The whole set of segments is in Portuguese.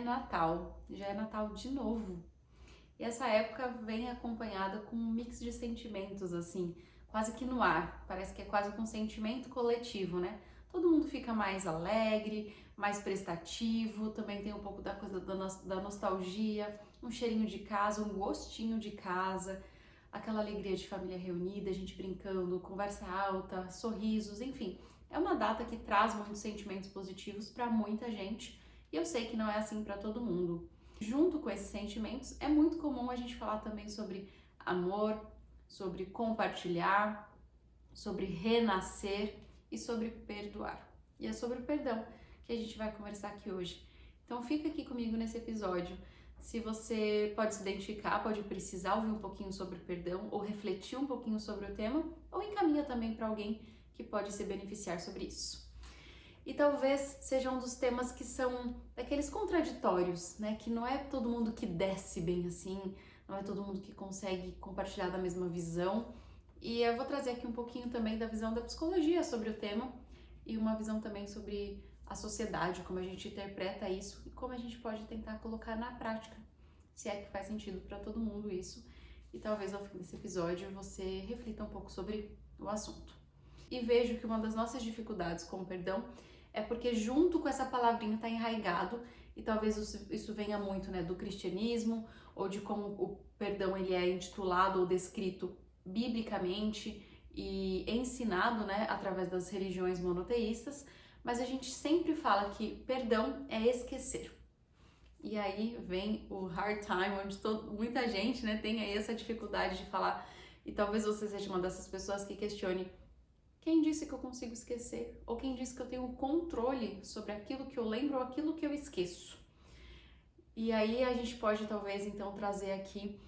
Natal, já é Natal de novo. E essa época vem acompanhada com um mix de sentimentos, assim, quase que no ar. Parece que é quase que um sentimento coletivo, né? Todo mundo fica mais alegre, mais prestativo, também tem um pouco da coisa da nostalgia, um cheirinho de casa, um gostinho de casa, aquela alegria de família reunida, a gente brincando, conversa alta, sorrisos, enfim. É uma data que traz muitos sentimentos positivos para muita gente e eu sei que não é assim para todo mundo. Junto com esses sentimentos, é muito comum a gente falar também sobre amor, sobre compartilhar, sobre renascer e sobre perdoar. E é sobre o perdão que a gente vai conversar aqui hoje. Então fica aqui comigo nesse episódio. Se você pode se identificar, pode precisar ouvir um pouquinho sobre perdão ou refletir um pouquinho sobre o tema, ou encaminha também para alguém que pode se beneficiar sobre isso. E talvez seja um dos temas que são daqueles contraditórios, né? Que não é todo mundo que desce bem assim, não é todo mundo que consegue compartilhar da mesma visão. E eu vou trazer aqui um pouquinho também da visão da psicologia sobre o tema e uma visão também sobre a sociedade, como a gente interpreta isso e como a gente pode tentar colocar na prática, se é que faz sentido para todo mundo isso. E talvez ao fim desse episódio você reflita um pouco sobre o assunto. E vejo que uma das nossas dificuldades com o perdão é porque junto com essa palavrinha está enraigado, e talvez isso venha muito, né, do cristianismo, ou de como o perdão ele é intitulado ou descrito biblicamente e ensinado, né, através das religiões monoteístas, mas a gente sempre fala que perdão é esquecer. E aí vem o hard time, onde muita gente, né, tem aí essa dificuldade de falar, e talvez você seja uma dessas pessoas que questione: quem disse que eu consigo esquecer? Ou quem disse que eu tenho controle sobre aquilo que eu lembro ou aquilo que eu esqueço? E aí a gente pode talvez então trazer aqui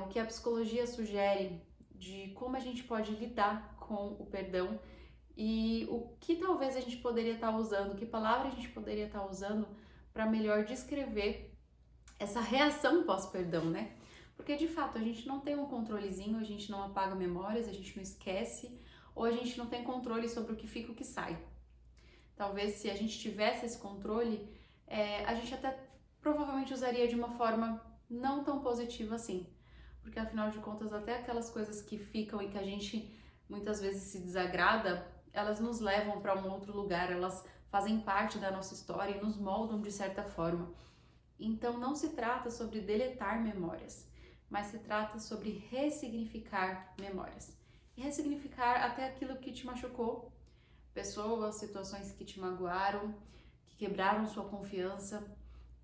o que a psicologia sugere de como a gente pode lidar com o perdão e o que talvez a gente poderia estar usando, que palavra a gente poderia estar usando para melhor descrever essa reação pós-perdão, né? Porque de fato a gente não tem um controlezinho, a gente não apaga memórias, a gente não esquece, ou a gente não tem controle sobre o que fica e o que sai. Talvez se a gente tivesse esse controle, a gente até provavelmente usaria de uma forma não tão positiva assim. Porque afinal de contas, até aquelas coisas que ficam e que a gente muitas vezes se desagrada, elas nos levam para um outro lugar, elas fazem parte da nossa história e nos moldam de certa forma. Então não se trata sobre deletar memórias, mas se trata sobre ressignificar memórias. E ressignificar até aquilo que te machucou, pessoas, situações que te magoaram, que quebraram sua confiança,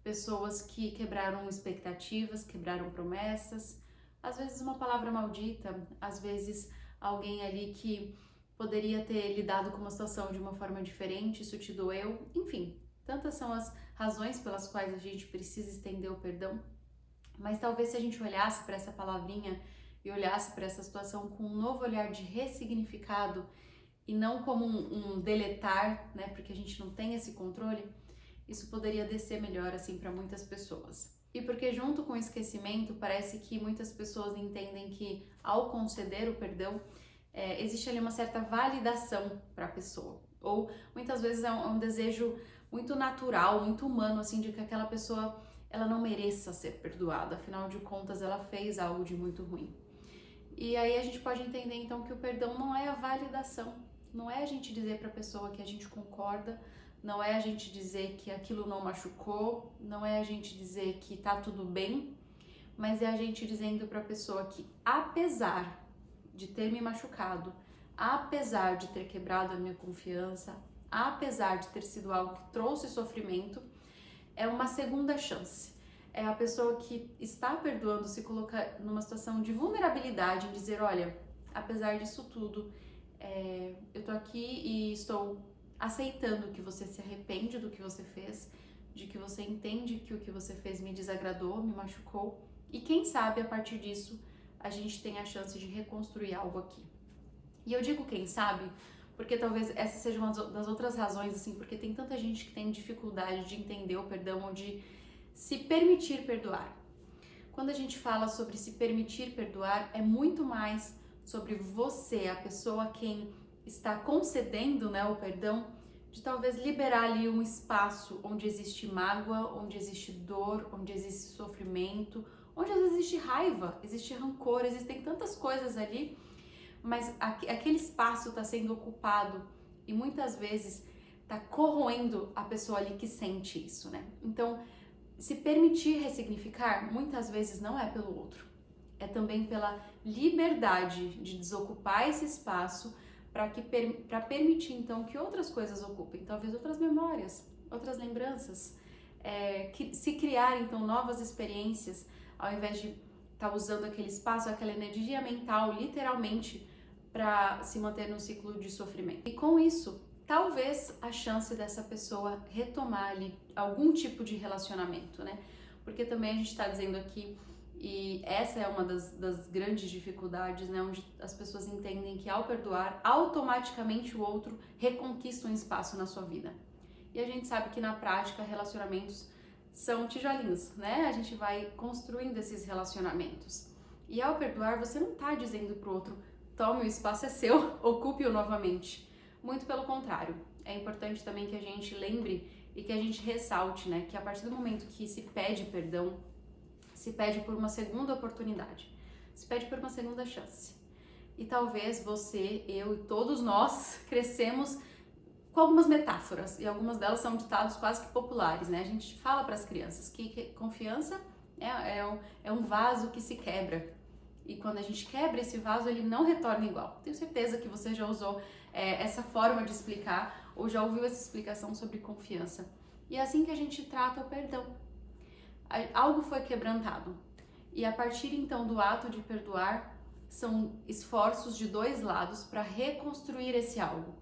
pessoas que quebraram expectativas, quebraram promessas, às vezes uma palavra maldita, às vezes alguém ali que poderia ter lidado com uma situação de uma forma diferente, isso te doeu, enfim, tantas são as razões pelas quais a gente precisa estender o perdão, mas talvez se a gente olhasse para essa palavrinha e olhasse para essa situação com um novo olhar de ressignificado e não como um deletar, né, porque a gente não tem esse controle, isso poderia descer melhor assim para muitas pessoas. E porque junto com o esquecimento, parece que muitas pessoas entendem que ao conceder o perdão, existe ali uma certa validação para a pessoa. Ou muitas vezes é um desejo muito natural, muito humano, assim, de que aquela pessoa ela não mereça ser perdoada, afinal de contas ela fez algo de muito ruim. E aí a gente pode entender então que o perdão não é a validação, não é a gente dizer para a pessoa que a gente concorda, não é a gente dizer que aquilo não machucou, não é a gente dizer que tá tudo bem, mas é a gente dizendo para a pessoa que apesar de ter me machucado, apesar de ter quebrado a minha confiança, apesar de ter sido algo que trouxe sofrimento, é uma segunda chance. É a pessoa que está perdoando se colocar numa situação de vulnerabilidade, em dizer, olha, apesar disso tudo, eu tô aqui e estou aceitando que você se arrepende do que você fez, de que você entende que o que você fez me desagradou, me machucou, e quem sabe a partir disso a gente tem a chance de reconstruir algo aqui. E eu digo quem sabe, porque talvez essa seja uma das outras razões, assim, porque tem tanta gente que tem dificuldade de entender o perdão ou de se permitir perdoar. Quando a gente fala sobre se permitir perdoar, é muito mais sobre você, a pessoa a quem está concedendo, né, o perdão, de talvez liberar ali um espaço onde existe mágoa, onde existe dor, onde existe sofrimento, onde às vezes existe raiva, existe rancor, existem tantas coisas ali, mas aquele espaço está sendo ocupado e muitas vezes está corroendo a pessoa ali que sente isso, né? Então, se permitir ressignificar, muitas vezes não é pelo outro, é também pela liberdade de desocupar esse espaço para permitir então que outras coisas ocupem, talvez outras memórias, outras lembranças, se criar então novas experiências, ao invés de estar usando aquele espaço, aquela energia mental, literalmente, para se manter num ciclo de sofrimento. E com isso, talvez a chance dessa pessoa retomar ali algum tipo de relacionamento, né? Porque também a gente está dizendo aqui, e essa é uma das grandes dificuldades, né? Onde as pessoas entendem que ao perdoar, automaticamente o outro reconquista um espaço na sua vida. E a gente sabe que na prática relacionamentos são tijolinhos, né? A gente vai construindo esses relacionamentos. E ao perdoar, você não está dizendo pro outro, tome, o espaço é seu, ocupe-o novamente. Muito pelo contrário. É importante também que a gente lembre e que a gente ressalte, né? Que a partir do momento que se pede perdão, se pede por uma segunda oportunidade, se pede por uma segunda chance. E talvez você, eu e todos nós crescemos com algumas metáforas, e algumas delas são ditados quase que populares, né? A gente fala para as crianças que confiança é um vaso que se quebra. E quando a gente quebra esse vaso, ele não retorna igual. Tenho certeza que você já usou essa forma de explicar ou já ouviu essa explicação sobre confiança. E é assim que a gente trata o perdão. Algo foi quebrantado. E a partir então do ato de perdoar, são esforços de dois lados para reconstruir esse algo.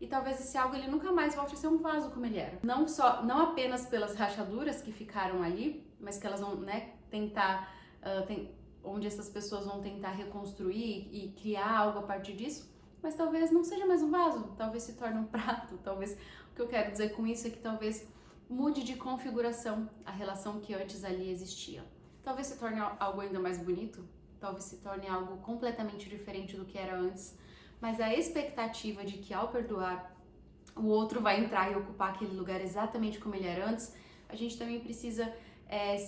E talvez esse algo ele nunca mais volte a ser um vaso como ele era. Não apenas pelas rachaduras que ficaram ali, mas que elas vão, né, tentar, onde essas pessoas vão tentar reconstruir e criar algo a partir disso, mas talvez não seja mais um vaso, talvez se torne um prato, talvez, o que eu quero dizer com isso é que talvez mude de configuração a relação que antes ali existia. Talvez se torne algo ainda mais bonito, talvez se torne algo completamente diferente do que era antes, mas a expectativa de que ao perdoar o outro vai entrar e ocupar aquele lugar exatamente como ele era antes, a gente também precisa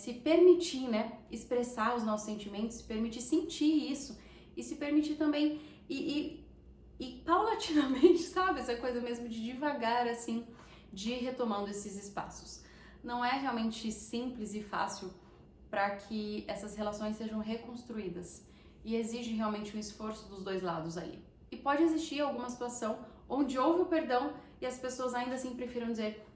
se permitir, né, expressar os nossos sentimentos, se permitir sentir isso e se permitir também e paulatinamente, sabe, essa coisa mesmo de devagar assim, de ir retomando esses espaços. Não é realmente simples e fácil para que essas relações sejam reconstruídas e exige realmente um esforço dos dois lados ali. E pode existir alguma situação onde houve o perdão e as pessoas ainda assim prefiram dizer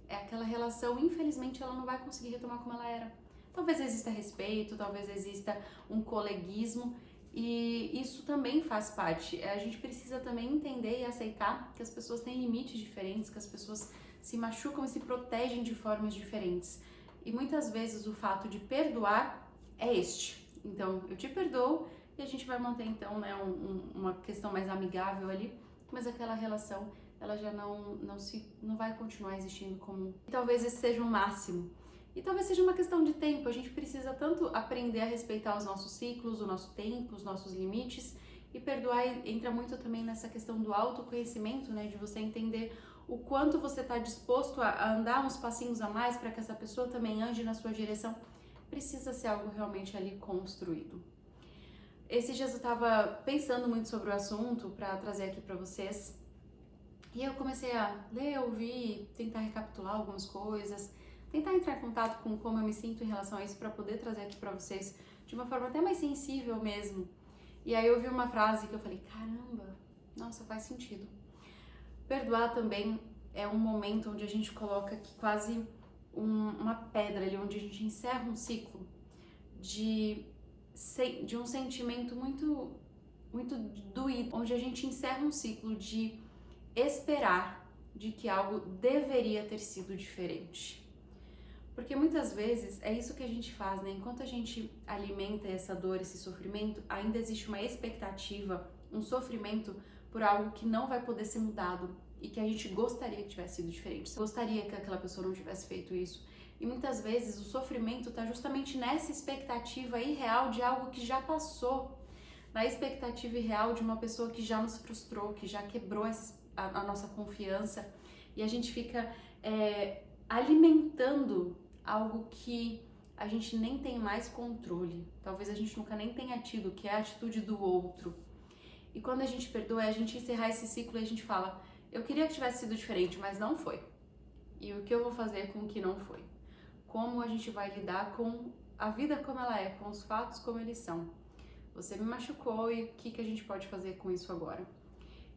aquela relação, infelizmente, ela não vai conseguir retomar como ela era. Talvez exista respeito, talvez exista um coleguismo e isso também faz parte. A gente precisa também entender e aceitar que as pessoas têm limites diferentes, que as pessoas se machucam e se protegem de formas diferentes. E muitas vezes o fato de perdoar é este. Então, eu te perdoo e a gente vai manter então, né, uma questão mais amigável ali, mas aquela relação ela já não vai continuar existindo como. E talvez esse seja o máximo. E talvez seja uma questão de tempo. A gente precisa tanto aprender a respeitar os nossos ciclos, o nosso tempo, os nossos limites. E perdoar entra muito também nessa questão do autoconhecimento, né, de você entender o quanto você está disposto a andar uns passinhos a mais para que essa pessoa também ande na sua direção. Precisa ser algo realmente ali construído. Esses dias eu estava pensando muito sobre o assunto para trazer aqui para vocês. E eu comecei a ler, ouvir, tentar recapitular algumas coisas, tentar entrar em contato com como eu me sinto em relação a isso para poder trazer aqui para vocês de uma forma até mais sensível mesmo. E aí eu vi uma frase que eu falei, caramba, nossa, faz sentido. Perdoar também é um momento onde a gente coloca aqui quase uma pedra ali, onde a gente encerra um ciclo de um sentimento muito, muito doído, onde a gente encerra um ciclo de esperar de que algo deveria ter sido diferente. Porque muitas vezes é isso que a gente faz, né? Enquanto a gente alimenta essa dor, esse sofrimento, ainda existe uma expectativa, um sofrimento por algo que não vai poder ser mudado e que a gente gostaria que tivesse sido diferente. Gostaria que aquela pessoa não tivesse feito isso. E muitas vezes o sofrimento está justamente nessa expectativa irreal de algo que já passou, na expectativa irreal de uma pessoa que já nos frustrou, que já quebrou a nossa confiança. e a gente fica alimentando algo que a gente nem tem mais controle, talvez a gente nunca nem tenha tido, que é a atitude do outro. E quando a gente perdoa, é a gente encerrar esse ciclo e a gente fala, eu queria que tivesse sido diferente, mas não foi. E o que eu vou fazer com o que não foi? Como a gente vai lidar com a vida como ela é, com os fatos como eles são? Você me machucou e o que a gente pode fazer com isso agora?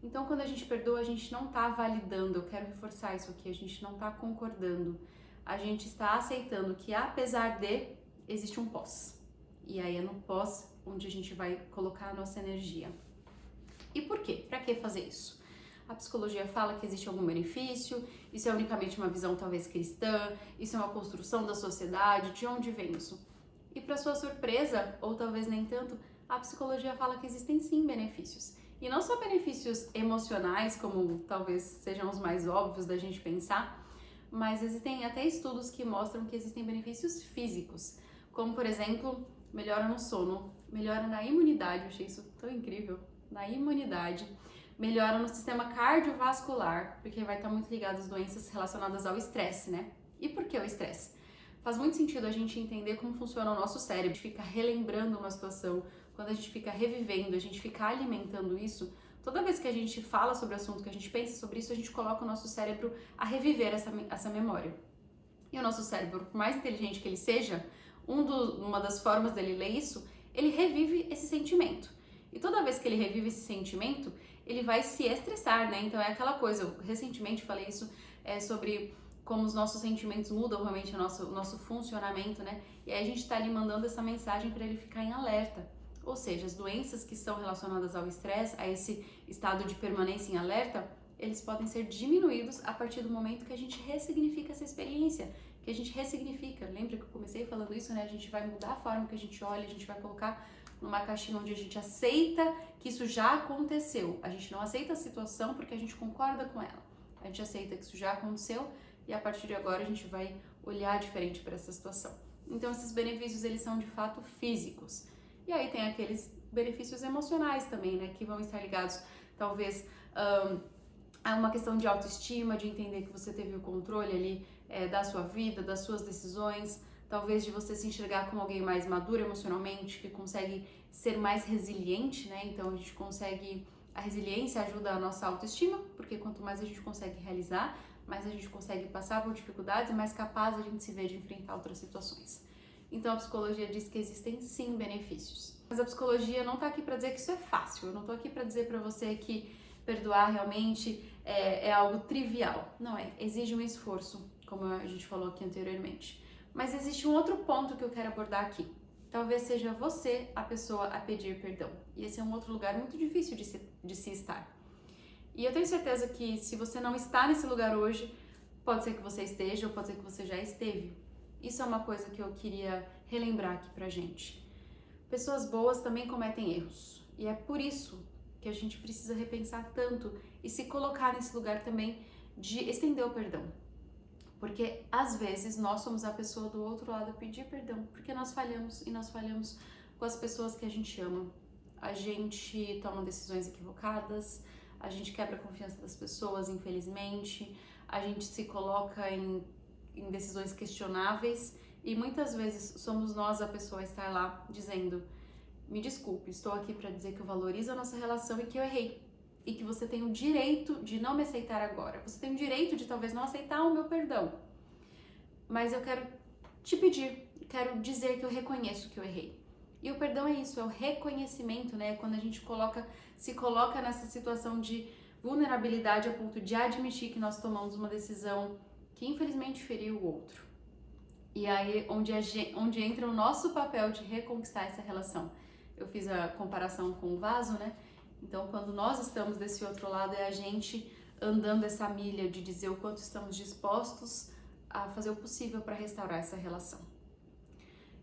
Então, quando a gente perdoa, a gente não está validando, eu quero reforçar isso aqui, a gente não está concordando, a gente está aceitando que apesar de, existe um pós. E aí é no pós onde a gente vai colocar a nossa energia. E por quê? Para que fazer isso? A psicologia fala que existe algum benefício, isso é unicamente uma visão talvez cristã, isso é uma construção da sociedade, de onde vem isso? E para sua surpresa, ou talvez nem tanto, a psicologia fala que existem sim benefícios. E não só benefícios emocionais, como talvez sejam os mais óbvios da gente pensar, mas existem até estudos que mostram que existem benefícios físicos, como por exemplo, melhora no sono, melhora na imunidade, eu achei isso tão incrível, na imunidade, melhora no sistema cardiovascular, porque vai estar muito ligado às doenças relacionadas ao estresse, né? E por que o estresse? Faz muito sentido a gente entender como funciona o nosso cérebro, a gente fica relembrando uma situação, quando a gente fica revivendo, a gente fica alimentando isso, toda vez que a gente fala sobre o assunto, que a gente pensa sobre isso, a gente coloca o nosso cérebro a reviver essa memória. E o nosso cérebro, por mais inteligente que ele seja, uma das formas dele ler isso, ele revive esse sentimento. E toda vez que ele revive esse sentimento, ele vai se estressar, né? Então é aquela coisa, eu recentemente falei isso sobre como os nossos sentimentos mudam realmente o nosso funcionamento, né? E aí a gente tá ali mandando essa mensagem para ele ficar em alerta. Ou seja, as doenças que são relacionadas ao estresse, a esse estado de permanência em alerta, eles podem ser diminuídos a partir do momento que a gente ressignifica essa experiência, que a gente ressignifica. Lembra que eu comecei falando isso, né? A gente vai mudar a forma que a gente olha, a gente vai colocar numa caixinha onde a gente aceita que isso já aconteceu. A gente não aceita a situação porque a gente concorda com ela. A gente aceita que isso já aconteceu e a partir de agora a gente vai olhar diferente para essa situação. Então esses benefícios, eles são de fato físicos. E aí tem aqueles benefícios emocionais também, né, que vão estar ligados talvez a uma questão de autoestima, de entender que você teve o controle ali da sua vida, das suas decisões, talvez de você se enxergar como alguém mais maduro emocionalmente, que consegue ser mais resiliente, né? Então a resiliência ajuda a nossa autoestima, porque quanto mais a gente consegue realizar, mais a gente consegue passar por dificuldades e mais capaz a gente se vê de enfrentar outras situações. Então a psicologia diz que existem sim benefícios. Mas a psicologia não tá aqui para dizer que isso é fácil, eu não tô aqui para dizer para você que perdoar realmente é algo trivial. Não é, exige um esforço, como a gente falou aqui anteriormente. Mas existe um outro ponto que eu quero abordar aqui. Talvez seja você a pessoa a pedir perdão. E esse é um outro lugar muito difícil de se estar. E eu tenho certeza que se você não está nesse lugar hoje, pode ser que você esteja ou pode ser que você já esteve. Isso é uma coisa que eu queria relembrar aqui pra gente. Pessoas boas também cometem erros. E é por isso que a gente precisa repensar tanto e se colocar nesse lugar também de estender o perdão. Porque às vezes nós somos a pessoa do outro lado a pedir perdão, porque nós falhamos e nós falhamos com as pessoas que a gente ama. A gente toma decisões equivocadas, a gente quebra a confiança das pessoas, infelizmente, a gente se coloca em decisões questionáveis e muitas vezes somos nós a pessoa a estar lá dizendo: me desculpe, estou aqui para dizer que eu valorizo a nossa relação e que eu errei. E que você tem o direito de não me aceitar agora. Você tem o direito de talvez não aceitar o meu perdão. Mas eu quero te pedir, quero dizer que eu reconheço que eu errei. E o perdão é isso, é o reconhecimento, né? Quando a gente se coloca nessa situação de vulnerabilidade a ponto de admitir que nós tomamos uma decisão que infelizmente feriu o outro. E aí onde entra o nosso papel de reconquistar essa relação. Eu fiz a comparação com o vaso, né? Então, quando nós estamos desse outro lado, é a gente andando essa milha de dizer o quanto estamos dispostos a fazer o possível para restaurar essa relação.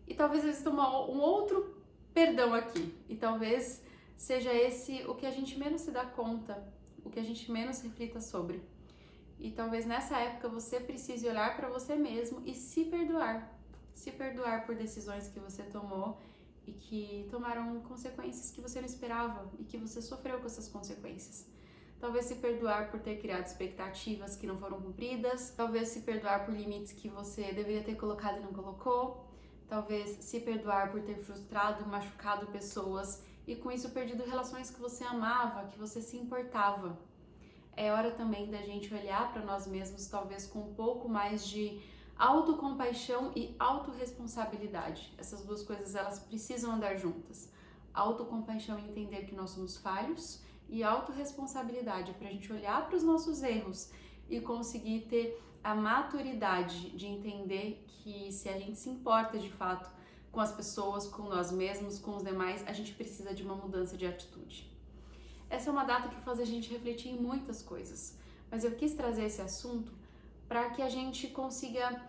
E talvez exista um outro perdão aqui, e talvez seja esse o que a gente menos se dá conta, o que a gente menos reflita sobre. E talvez nessa época você precise olhar para você mesmo e se perdoar por decisões que você tomou e que tomaram consequências que você não esperava e que você sofreu com essas consequências. talvez se perdoar por ter criado expectativas que não foram cumpridas, talvez se perdoar por limites que você deveria ter colocado e não colocou, talvez se perdoar por ter frustrado, machucado pessoas e com isso perdido relações que você amava, que você se importava. É hora também da gente olhar para nós mesmos, talvez com um pouco mais de autocompaixão e autorresponsabilidade. Essas duas coisas, elas precisam andar juntas. Autocompaixão e entender que nós somos falhos, e autorresponsabilidade para a gente olhar para os nossos erros e conseguir ter a maturidade de entender que se a gente se importa de fato com as pessoas, com nós mesmos, com os demais, a gente precisa de uma mudança de atitude. Essa é uma data que faz a gente refletir em muitas coisas, mas eu quis trazer esse assunto para que a gente consiga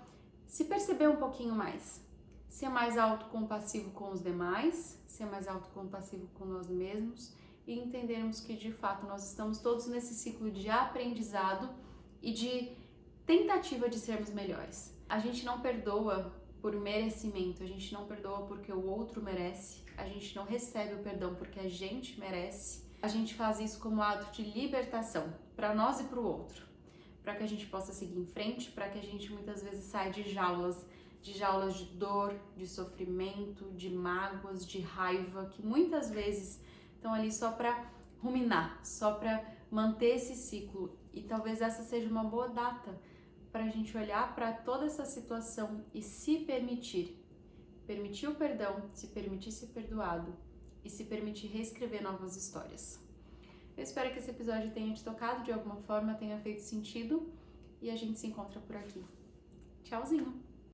se perceber um pouquinho mais, ser mais autocompassivo com os demais, ser mais autocompassivo com nós mesmos e entendermos que de fato nós estamos todos nesse ciclo de aprendizado e de tentativa de sermos melhores. A gente não perdoa por merecimento, a gente não perdoa porque o outro merece, a gente não recebe o perdão porque a gente merece. A gente faz isso como ato de libertação, para nós e para o outro, para que a gente possa seguir em frente, para que a gente muitas vezes saia de jaulas de dor, de sofrimento, de mágoas, de raiva, que muitas vezes estão ali só para ruminar, só para manter esse ciclo. E talvez essa seja uma boa data para a gente olhar para toda essa situação e se permitir o perdão, se permitir ser perdoado e se permitir reescrever novas histórias. Eu espero que esse episódio tenha te tocado de alguma forma, tenha feito sentido e a gente se encontra por aqui. Tchauzinho!